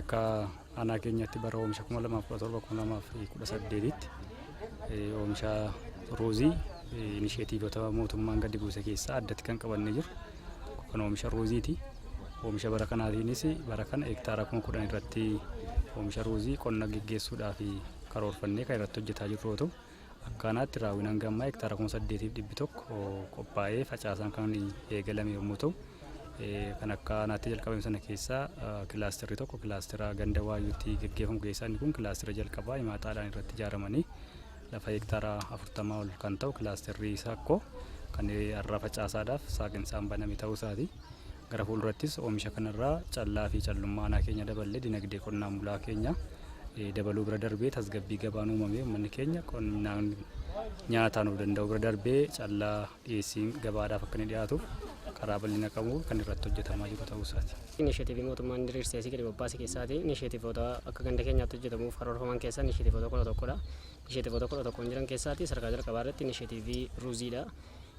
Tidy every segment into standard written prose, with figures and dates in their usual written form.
akka aanaa keenyatti bara oomisha 2017-2018tti oomisha ruuzii inisheetiivota mootummaan gadi buuse keessaa addatti kan qabannee jiru kan oomisha ruuziiti. Oomisha bara kanaatiinis bara kana hektaara 10,000 irratti oomisha ruuzii qonna geggeessuudhaaf karoorfannee kan irratti hojjetaa jirru yoo ta'u, akkaanaatti raawwiin hanga ammaa hektaara 8,100 qophaa'ee facaasaan kan eegalame yommuu ta'u, kan akkaanaatti jalqabame sana keessaa kilaasterri tokko kilaastera ganda waayyuutti geggeeffamu keessaa inni kun kilaastera jalqabaa himaataadhaan irratti ijaaramanii lafa hektaara 40 ol kan ta'u kilaasterri sakkoo kan har'a facaasaadhaaf saaqinsaan baname ta'uu isaati. Gara fuuldurattis oomisha kanarraa callaa fi callummaa aanaa keenya daballee dinagdee qonnaan bulaa keenya dabaluu bira darbee tasgabbii gabaan uumamee uummanni keenya qonnaan nyaataan of danda'u bira darbee callaa dhiyeessiin gabaadhaaf akka inni dhiyaatuuf karaa bal'ina qabu kan irratti hojjetamaa jiru ta'uu isaati. Inisheetiivii mootummaan diriirsee gadi bobbaase keessaati inisheetiivoota akka ganda keenyaatti hojjetamuuf karoorfaman keessaa inisheetiivoota 11dha. Inisheetiivoota 11 jiran keessaati sadarkaa jalqabaa irratti inisheetiivii ruuziidha.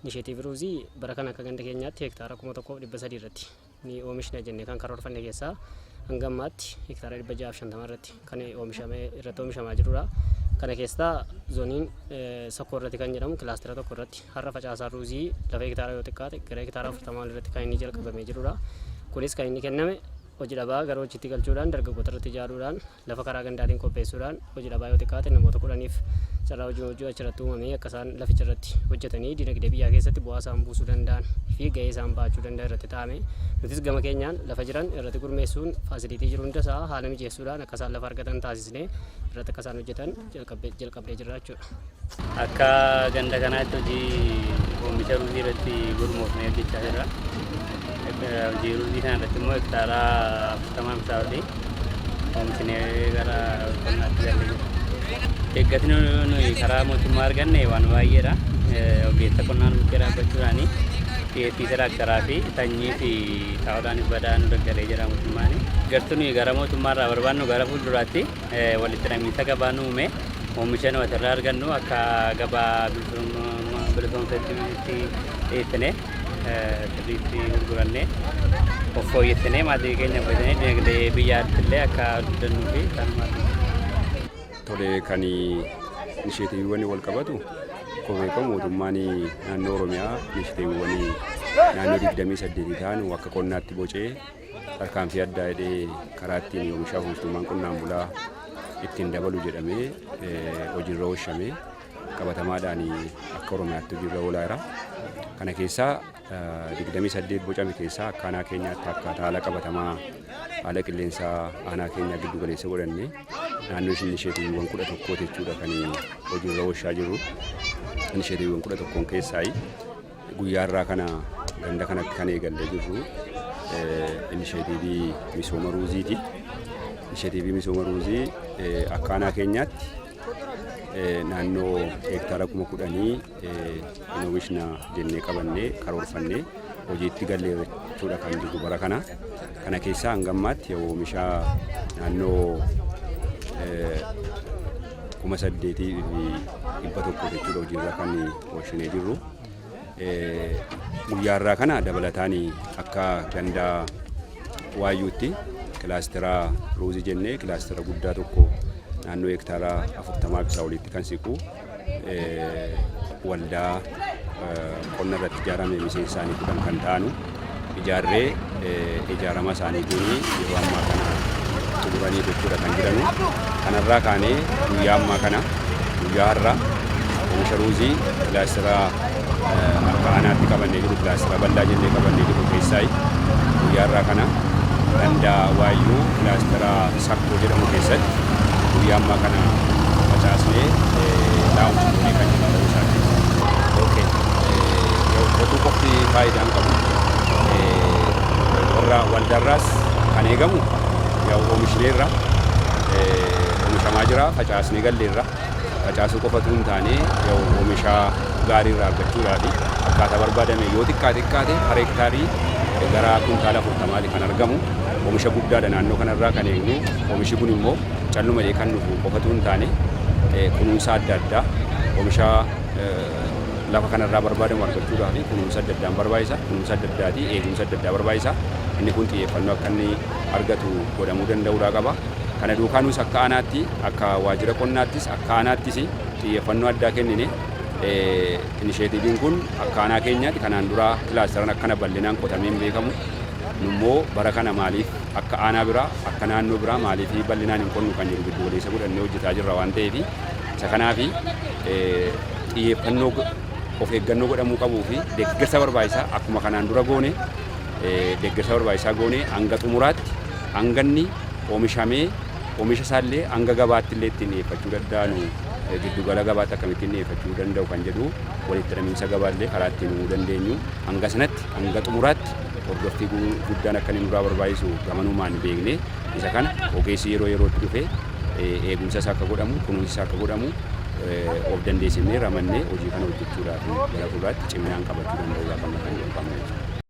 Inisheetiivii ruuzii bara kana akka ganda keenyaatti hektaara 1,300 irratti ni oomishna jennee kan karoorfanne keessaa hanga ammaatti hektaara 650 irratti kan oomishamaa jirudha. Kana keessaa zooniin sakkoo irratti kan jedhamu kilaastera tokko irratti har'a facaasaa ruuzii lafa hektaara yoo xiqqaate gara hektaara 40 irratti kan inni jalqabamee jirudha. Kunis kan inni kenname hojii dhabaa gara hojiitti galchuudhaan dargaggoota irratti ijaaruudhaan lafa karaa gandaatiin qopheessuudhaan hojii dhabaa yoo xiqqaate namoota 10 carraa hojii achirratti uumamee akka isaan laficha irratti hojjetanii dinagdee biyyaa keessatti bu'aa isaan buusuu danda'an fi gahee isaan baachuu danda'an irratti taa'ame nutis gama keenyaan lafa jiran irratti gurmeessuun faasilitii jiru hunda isaa haala mijeessuudhaan akka isaan lafa argatan taasisnee irratti akka isaan hojjetan jalqabnee jirra jechuudha. Akka ganda kanaatti hojii oomisha ruuzii irratti gurmoofnee hojjechaa jirra. Hojii ruuzii kana irratti immoo hektaara 40 ta'utti oomishnee gara qonnaatti galee jirra. Eeggatni nuyi karaa mootummaa arganne waan baay'eedha. Ogeessa qonnaan bukkee dhaabbachuudhaan dhiyeessii tiraaktaraa fi sanyii fi xaa'oodhaanis badaa nu deeggaree jira mootummaan. Gartuu nuyi gara mootummaarraa barbaannu gara fuulduraatti walitti hidhamiinsa gabaa nu uume oomisha nu asirraa argannu akka gabaa bilisoomsatti dhiyeessinee sirriitti gurgurannee of fooyyessinee maatii keenya fayyadamnee dinagdee biyyaatti illee akka guddannuu fi sanumaa. Tole kan inisheetiiviiwwan wal qabatu kobeeka mootummaan naannoo Oromiyaa inisheetiiviiwwan naannoo 28 ta'an akka qonnaatti bocee tarkaanfii addaa hidhee karaa ittiin oomishaa oomishtummaan qonnaan bulaa ittiin dabalu jedhamee hojiirra oolchamee qabatamaadhaan akka Oromiyaatti hojiirra oolaa jira. Kana keessaa 28 bocame keessaa akka aanaa keenyaatti akkaataa haala qabatamaa haala qilleensaa aanaa keenyaa giddu galeessa godhannee naannoo inisheetiiviiwwan 11 jechuudha kan hojiirra oolchaa jirru. Inisheetiiviiwwan 11 keessaa guyyaa irraa kana ganda kanatti kan eegallee jirru inisheetiivii misooma ruuziiti. Inisheetiivii misooma ruuzii akka aanaa keenyaatti naannoo hektaara 10,000 oomishna jennee qabannee karoorfannee hojiitti gallee jechuudha kan jiru bara kana. Kana keessaa hanga ammaatti oomisha naannoo 8,100 jechuudha hojiirra kan oolchinee jirru. Guyyaa irraa kana dabalataan akka ganda waayyuutti kilaastera ruuzii jennee kilaastera guddaa tokko naannoo hektaara 40 olitti kan siqu waldaa qonna irratti ijaarame miseensa isaanii 10 kan ta'anu ijaarree ijaarama isaaniitiin yeroo ammaa kana xumuranii jechuudha kan jiranu. Kanarraa kaanee guyyaa ammaa kana guyyaa har'a oomisha ruuzii kilaastera akka aanaatti qabannee jiru kilaastera bal'aa jennee qabannee jiru keessaa guyyaa irraa kana ganda waayyuu kilaastera sakkoo jedhamu keessatti guyyaa ammaa kana facaasnee daa'umsa kan jiru ta'uu isaati. Qotuu qofti faayidaan qabu warra waldarraas kan eegamu oomishneerra oomishamaa jira facaasnee galleerra facaasuu qofatu hin taane oomisha gaarii irraa argachuudhaafi akkaataa barbaadame yoo xiqqaate hara hektaarii gara kuntaala 40 kan argamu oomisha guddaadha naannoo kanarraa kan eegnu. Oomishi kun immoo callumadee kan dhufu qofatu hin taane kunuunsa adda addaa oomisha lafa kanarraa barbaadamu argachuudhaaf kunuunsa adda addaan barbaachisa. Kunuunsa adda addaatii eegumsa adda addaa barbaachisa. Inni kun xiyyeeffannoo akka inni argatu godhamuu danda'uudha qaba. Kana duukaanuus akka aanaatti akka waajjira qonnaattis akka aanaattis xiyyeeffannoo addaa kennine inisheetiiviin kun akka aanaa keenyaatti kanaan dura kilaasteran akkana bal'inaan qotamee hin beekamu. Nummoo bara kana maaliif akka aanaa biraa akka naannoo biraa maaliif bal'inaan hin qonnu kan jiru giddu galeessa godhannee hojjetaa jirra waan ta'eef isa kanaaf xiyyeeffannoo of eeggannoo godhamuu qabuu fi deeggarsa barbaachisaa akkuma kanaan dura goone deeggarsa barbaachisaa goone hanga xumuraatti hanga inni oomishamee oomisha isaallee hanga gabaatti illee ittiin dhiyeeffachuu danda'anu giddugala gabaatti akkamittiin dhiyeeffachuu danda'u kan jedhu walitti hidhamiinsa gabaallee karaa ittiin uumuu dandeenyu hanga sanatti hanga xumuraatti hordoffii guddaan akka inni nurraa barbaachisu gamanumaan beekne isa kana ogeessi yeroo yerootti dhufee eegumsa isaa akka godhamu kunuunsi isaa akka godhamu of dandeessinee ramannee hojii kana hojjechuudhaaf gara fuulduraatti ciminaan qabachuu danda'uudhaaf amma kan jedhamu.